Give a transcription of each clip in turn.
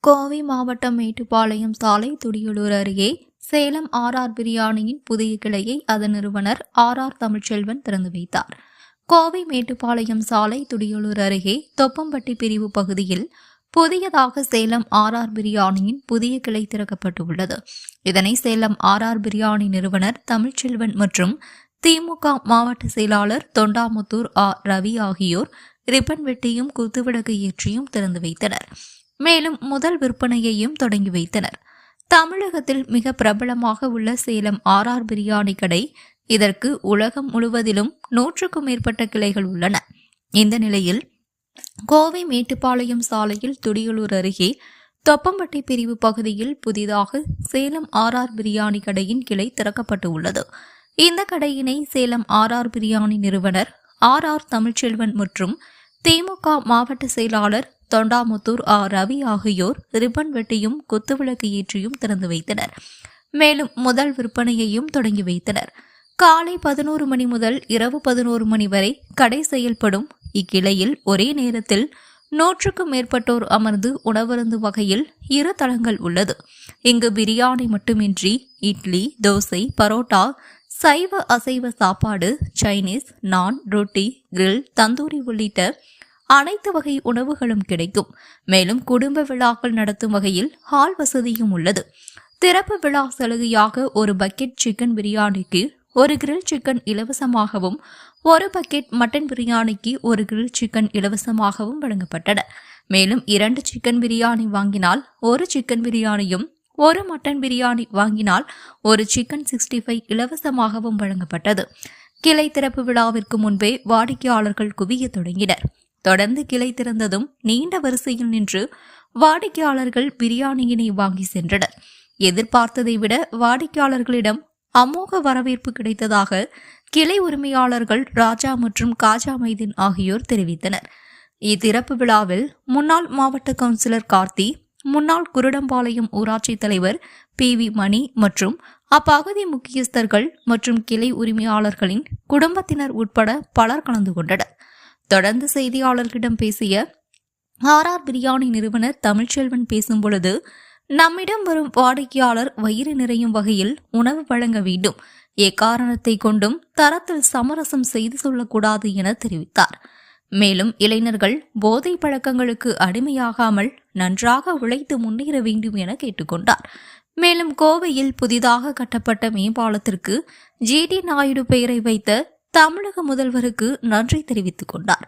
கோவை மாவட்டம் மேட்டுப்பாளையம் சாலை துடியலூர் அருகே சேலம் ஆர்ஆர் பிரியாணியின் புதிய கிளையை அதன் நிறுவனர் ஆர்ஆர் தமிழ்ச்செல்வன் திறந்து வைத்தார். கோவை மேட்டுப்பாளையம் சாலை துடியலூர் அருகே தொப்பம்பட்டி பிரிவு பகுதியில் புதியதாக சேலம் ஆர்ஆர் பிரியாணியின் புதிய கிளை திறக்கப்பட்டுள்ளது. இதனை சேலம் ஆர்ஆர் பிரியாணி நிறுவனர் தமிழ்ச்செல்வன் மற்றும் திமுக மாவட்ட செயலாளர் தொண்டாமுத்தூர் ரவி ஆகியோர் ரிப்பன் வெட்டியும் குத்துவிளக்கு ஏற்றியும் திறந்து வைத்தனர். மேலும் முதல் விற்பனையையும் தொடங்கி வைத்தனர். தமிழகத்தில் மிக பிரபலமாக உள்ள சேலம் ஆர்ஆர் பிரியாணி கடை. இதற்கு உலகம் முழுவதிலும் 100க்கும் மேற்பட்ட கிளைகள் உள்ளன. இந்த நிலையில் கோவை மேட்டுப்பாளையம் சாலையில் துடியலூர் அருகே தொப்பம்பட்டி பிரிவு பகுதியில் புதிதாக சேலம் ஆர்ஆர் பிரியாணி கடையின் கிளை திறக்கப்பட்டு உள்ளது. இந்த கடையினை சேலம் ஆர்ஆர் பிரியாணி நிறுவனர் ஆர்ஆர் தமிழ்ச்செல்வன் மற்றும் திமுக மாவட்ட செயலாளர் தொண்டாமுத்தூர் ரவி ஆகியோர் ரிப்பன் வெட்டியும் குத்துவிளக்கு ஏற்றியும் திறந்து வைத்தனர். மேலும் முதல் விற்பனையையும் தொடங்கி வைத்தனர். காலை 11 மணி முதல் இரவு 11 மணி வரை கடை செயல்படும். இக்கிளையில் ஒரே நேரத்தில் 100க்கும் மேற்பட்டோர் அமர்ந்து உணவருந்து வகையில் 2 தளங்கள் உள்ளது. இங்கு பிரியாணி மட்டுமின்றி இட்லி, தோசை, பரோட்டா, சைவ அசைவ சாப்பாடு, சைனீஸ், நான், ரொட்டி, கிரில், தந்தூரி உள்ளிட்ட அனைத்து வகை உணவுகளும் கிடைக்கும். மேலும் குடும்ப விழாக்கள் நடத்தும் வகையில் ஹால் வசதியும் உள்ளது. திறப்பு விழா சலுகையாக ஒரு பக்கெட் சிக்கன் பிரியாணிக்கு 1 கிரில் சிக்கன் இலவசமாகவும் 1 பக்கெட் மட்டன் பிரியாணிக்கு 1 கிரில் சிக்கன் இலவசமாகவும் வழங்கப்பட்டன. மேலும் 2 சிக்கன் பிரியாணி வாங்கினால் 1 சிக்கன் பிரியாணியும் 1 மட்டன் பிரியாணி வாங்கினால் 1 சிக்கன் 65 இலவசமாகவும் வழங்கப்பட்டது. கிளை திறப்பு விழாவிற்கு முன்பே வாடிக்கையாளர்கள் குவிய தொடங்கினர். தொடர்ந்து கிளை திறந்ததும் நீண்ட வரிசையில் நின்று வாடிக்கையாளர்கள் பிரியாணியினை வாங்கி சென்றனர். எதிர்பார்த்ததை விட வாடிக்கையாளர்களிடம் அமோக வரவேற்பு கிடைத்ததாக கிளை உரிமையாளர்கள் ராஜா மற்றும் காஜா மைதீன் ஆகியோர் தெரிவித்தனர். இத்திறப்பு விழாவில் முன்னாள் மாவட்ட கவுன்சிலர் கார்த்தி, முன்னாள் குருடம்பாளையம் ஊராட்சி தலைவர் PV மணி மற்றும் அப்பகுதி முக்கியஸ்தர்கள் மற்றும் கிளை உரிமையாளர்களின் குடும்பத்தினர் உட்பட பலர் கலந்து கொண்டனர். தொடர்ந்து செய்தியாளர்களிடம் பேசிய ஆர்ஆர் பிரியாணி நிறுவனர் தமிழ்ச்செல்வன் பேசும்பொழுது, நம்மிடம் வரும் வாடிக்கையாளர் வயிறு நிறையும் வகையில் உணவு வழங்க வேண்டும். எக்காரணத்தை கொண்டும் தரத்தில் சமரசம் செய்து சொல்லக்கூடாது என தெரிவித்தார். மேலும் இளைஞர்கள் போதை பழக்கங்களுக்கு அடிமையாகாமல் நன்றாக உழைத்து முன்னேற வேண்டும் என கேட்டுக்கொண்டார். மேலும் கோவையில் புதிதாக கட்டப்பட்ட மேம்பாலத்திற்கு GD நாயுடு பெயரை வைத்த தமிழக முதல்வருக்கு நன்றி தெரிவித்துக் கொண்டார்.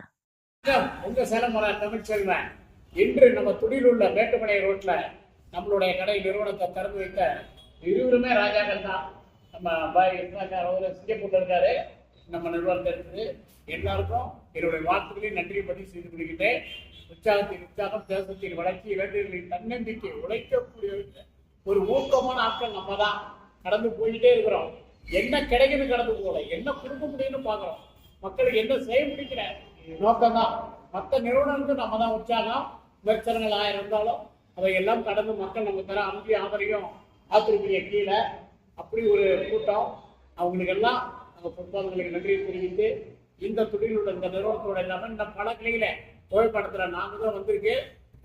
உங்க சேலம் தமிழ்ச்செல்வன் இன்று நம்ம துடியிலுள்ள மேட்டுமலை ரோட்ல நம்மளுடைய கடை நிறுவனத்தை திறந்து வைத்த இருவருமே ராஜாக்கள் தான். நம்ம சிங்கப்பூர்ல இருக்காரு, நம்ம நிறுவனத்திற்கு எல்லாருக்கும் என்னுடைய வாழ்த்துக்களை நன்றி பற்றி செய்து கொள்கிறேன். உற்சாகத்தின் உற்சாகம், தேசத்தின் வளர்ச்சி, இளைஞர்களின் தன்னம்பிக்கை, உழைக்கக்கூடிய ஒரு ஊக்கமான ஆட்கள் நம்ம தான். கடந்து போயிட்டே இருக்கிறோம். என்ன கிடைக்குது கடந்து போகல, என்ன கொடுக்க முடியும்னு பாக்குறோம். மக்களுக்கு என்ன செய்ய முடிக்கிற நோக்கம் தான். மற்ற நிறுவனங்களுக்கு நம்ம தான் உற்சாகம். விமர்சனங்கள் 1000 இருந்தாலும் அதையெல்லாம் கடந்து மக்கள் நம்ம தர அன்பி ஆதரையும் ஆத்திருக்கிய கீழே அப்படி ஒரு கூட்டம். அவங்களுக்கு எல்லாம் நம்ம பொறுப்பாளர்களுக்கு நன்றியை தெரிவித்து இந்த துறையில் உள்ள இந்த நிறுவனத்தோட இல்லாமல் இந்த பல கிளையில புகைப்படத்துல நாங்களும் வந்திருக்கு.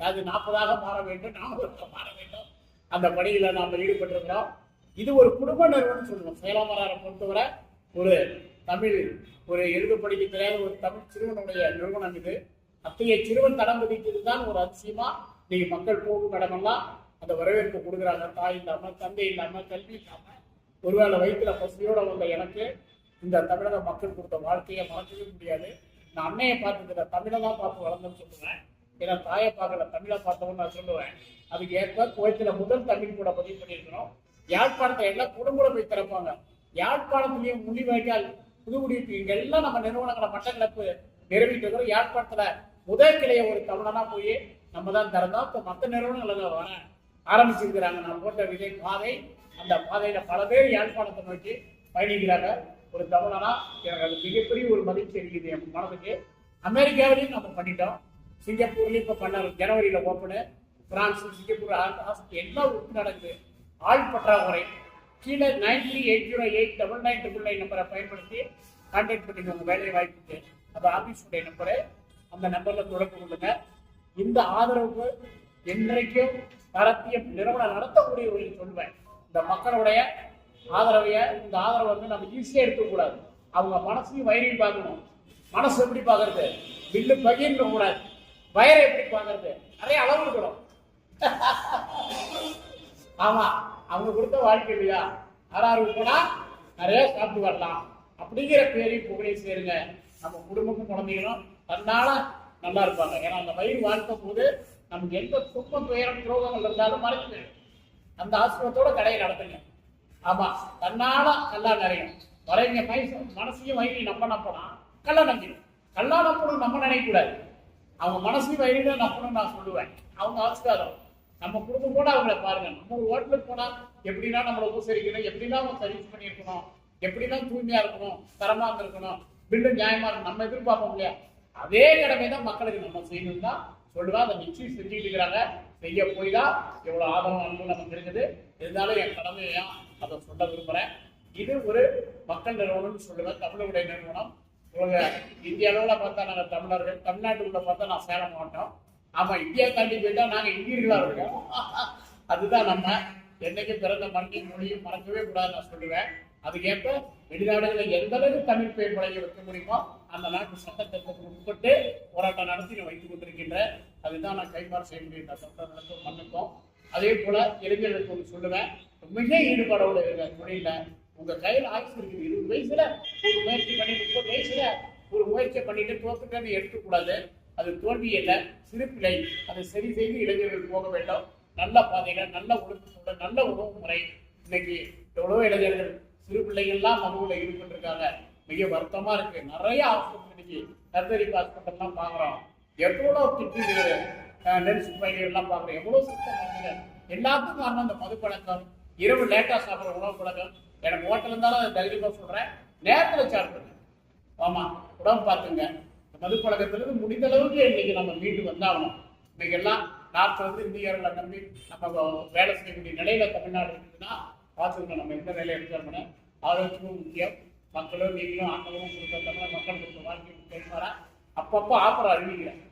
அது 40ஆக மாற வேண்டும், 40 மாற வேண்டும். அந்த பணியில நாம் ஈடுபட்டிருக்கிறோம். இது ஒரு குடும்ப நிறுவனம் சொல்லுவோம். சேலமராரை பொறுத்தவரை ஒரு தமிழ் ஒரு எழுத படிக்க தெரியாத ஒரு தமிழ் சிறுவனுடைய நிறுவனம் இது. அத்தகைய சிறுவன் தடம் பதிக்கிறது தான் ஒரு அதிசயமா. நீங்க மக்கள் போகும் இடமெல்லாம் அந்த வரவேற்பு கொடுக்குறாங்க. தாய் இல்லாம, தந்தை இல்லாம, கல்வி இல்லாம, ஒருவேளை வயிற்றுல பசியோட வந்த எனக்கு இந்த தமிழக மக்கள் கொடுத்த வாழ்க்கையை மறக்கவே முடியாது. நான் அன்னையை பார்த்துக்கிற தமிழை தான் பார்த்து வளர்ந்தேன்னு சொல்லுவேன். ஏன்னா தாயை பார்க்கல, தமிழை பார்த்தவன்னு நான் சொல்லுவேன். அதுக்கு ஏற்ப குவைத்துல முதல் தமிழ் கூட பதிவு பண்ணியிருக்கிறோம். யாழ்ப்பாணத்தை எல்லாம் குடும்பம் போய் திறப்பாங்க. யாழ்ப்பாணத்திலையும் முள்ளிவாய்க்கால், புதுக்குடியிருப்பு இங்க எல்லாம் நம்ம நிறுவனங்களை மட்டக்களப்பு நிறைவேற்றி இருக்கிறோம். யாழ்ப்பாணத்துல முதல் கிளைய ஒரு தமிழனா போய் நம்ம தான் திறந்தோம். இப்போ மற்ற நிறுவனங்கள் வர ஆரம்பிச்சிருக்கிறாங்க. நான் போட்ட விஜய் பாதை, அந்த பாதையில பல பேர் யாழ்ப்பாணத்தை நோக்கி பயணிக்கிறாங்க. ஒரு தமிழனா எனக்கு அது மிகப்பெரிய ஒரு மகிழ்ச்சி இருக்குது என் மனதுக்கு. அமெரிக்காவிலையும் நம்ம பண்ணிட்டோம். சிங்கப்பூர்லயும் இப்போ பண்ண ஜனவரியில ஓப்பனு. பிரான்ஸ், சிங்கப்பூர் எல்லாம் உறுப்பு நடக்குது. ஆள் பற்றாக்குறை. கீழே 93808999 நம்பரை பயன்படுத்தி கான்டாக்ட் பண்ணிக்கோங்க வேலை வாய்ப்புக்கு. அது ஆபீஸுடைய நம்பரு. அந்த நம்பர்ல தொடர்பு கொள்ளுங்க. இந்த ஆதரவுக்கு என்றைக்கும் தரத்தியம் நிறுவனம் நடத்தக்கூடியவர்களுக்கு சொல்லுவேன், இந்த மக்களுடைய ஆதரவைய இந்த ஆதரவை வந்து நம்ம ஈஸியா எடுக்கக்கூடாது. அவங்க மனசையும் வயிறையும் பார்க்கணும். மனசு எப்படி பார்க்கறது? பில்லு பகிர்ந்து கூடாது. வயரை எப்படி பார்க்கறது? நிறைய அளவு இருக்கணும். ஆமா, அவங்க கொடுத்த வாழ்க்கை இல்லையா, ஆறாறு போனா நிறைய சாப்பிட்டு வரலாம் அப்படிங்கிற பேரையும் புகழையும் சேருங்க. நம்ம குடும்பமும் குழந்தைகளும் தன்னால நல்லா இருப்பாங்க. ஏன்னா அந்த வயிறு வாழ்க்கும் போது நமக்கு எந்த துன்பம் துயரம் துரோகங்கள் இருந்தாலும் மறைச்சு போயிடும். அந்த ஆசிரியத்தோட கடையை நடத்துங்க. ஆமா, தன்னால நல்லா நிறையும் வரைங்க. மனசையும் வயிறையும் நம்ம நம்பனா கல்லா நம்பிடும். கல்லா நம்பணும் நம்ம நினைக்கக்கூடாது. அவங்க மனசையும் வயிறையும் நம்பணும்னு நான் சொல்லுவேன். அவங்க ஆசிர்வாதம் நம்ம குடும்பம் கூட அவங்கள பாருங்க. நம்ம ஒரு ஹோட்டலுக்கு போனா எப்படின்னா நம்மளை உபசரிக்கணும், எப்படின்னா அவங்க சர்வீஸ் பண்ணியிருக்கணும், எப்படின்னா தூய்மையா இருக்கணும், தரமா இருக்கணும், பில்லு நியாயமா இருக்கணும், நம்ம எதிர்பார்ப்போம் இல்லையா? அதே கடமை தான் மக்களுக்கு நம்ம செய்யணும் தான் சொல்லுவா. அதை நிச்சயம் செஞ்சுட்டு இருக்கிறாங்க. செய்ய போய் தான் எவ்வளவு ஆதரவு அன்பு நமக்கு இருக்குது. இருந்தாலும் என் கடமையா அதை சொல்ல விரும்புறேன். இது ஒரு மக்கள் நிறுவனம்னு சொல்லுவேன். தமிழுடைய நிறுவனம். இந்திய அளவில் பார்த்தா நாங்கள் தமிழர்கள், தமிழ்நாட்டுக்குள்ள பார்த்தா நான் சேலம் மாவட்டம். ஆமா, இந்தியா தாண்டி போயிட்டா நாங்க இந்தியர்களா இருக்கோம். அதுதான் நம்ம என்னைக்கு பிறந்த மண்ணையும் மொழியும் மறக்கவே கூடாது நான் சொல்லுவேன். அதுக்கேற்ப வெளிநாடுகளில் எந்த அளவுக்கு தமிழ் பெயர் பழகி வைக்க முடியுமோ அந்த நாட்டு சட்டத்திற்கு உட்பட்டு போராட்டம் நடத்தி நான் வைத்துக் கொண்டிருக்கின்ற. அதுதான் நான் கைமாறு செய்ய முடியும் சட்டத்திற்கும் மண்ணுக்கும். அதே போல இளைஞர்களுக்கு ஒன்று சொல்லுவேன், மிக ஈடுபாடோடு இருக்க தொழில உங்க கையில் ஆயுசு இருக்குது. 20 வயசுல ஒரு முயற்சி பண்ணி 30 வயசுல ஒரு முயற்சியை பண்ணிட்டு தோத்துட்டு எடுக்கக்கூடாது. அது தோல்வி அல்ல, சிறு பிழை. அதை சரி செய்து இளைஞர்கள் போக வேண்டும். நல்ல பாதையில, நல்ல ஒழுக்கத்தோட, நல்ல உணவு முறை. இன்னைக்கு எவ்வளவு இளைஞர்கள் சிறு பிள்ளைகள்லாம் மதுவுல ஈடுபட்டிருக்காங்க. மிக வருத்தமா இருக்கு. நிறைய ஹாஸ்பிட்டல் இன்னைக்கு சர்ஜரி ஹாஸ்பிட்டல்லாம் பாக்குறோம். எவ்வளவு கிட்னி நெல்ஸ் பயிர்கள்லாம் பாக்குறோம். எவ்வளவு சுத்தம். எல்லாத்துக்கும் காரணம் அந்த மது பழக்கம், இரவு லேட்டா சாப்பிட்ற உணவு பழக்கம். எனக்கு ஹோட்டல் இருந்தாலும் அதை தைரியமா சொல்றேன், நேரத்துல சாப்பிடுங்க. ஆமா, உடம்பு பார்த்துங்க. மது பழக்கத்திலிருந்து முடிந்த அளவுக்கு இன்னைக்கு நம்ம மீண்டு வந்தாகணும். இன்னைக்கு எல்லாம் நாட்டில் வந்து இந்தியர்களை நம்பி நம்ம வேலை செய்யக்கூடிய நிலையில தமிழ்நாடு இருக்குதுன்னா பார்த்துக்கணும். நம்ம எந்த நிலையில இருக்கோம்னு ஆரோக்கியமும் முக்கியம். மக்களும் நீங்களும் ஆண்டவரும் கொடுத்த தமிழ் மக்கள் கொடுத்த வாழ்க்கை கைமாற அப்பப்போ ஆஃபர் அறிவிக்கிறேன்.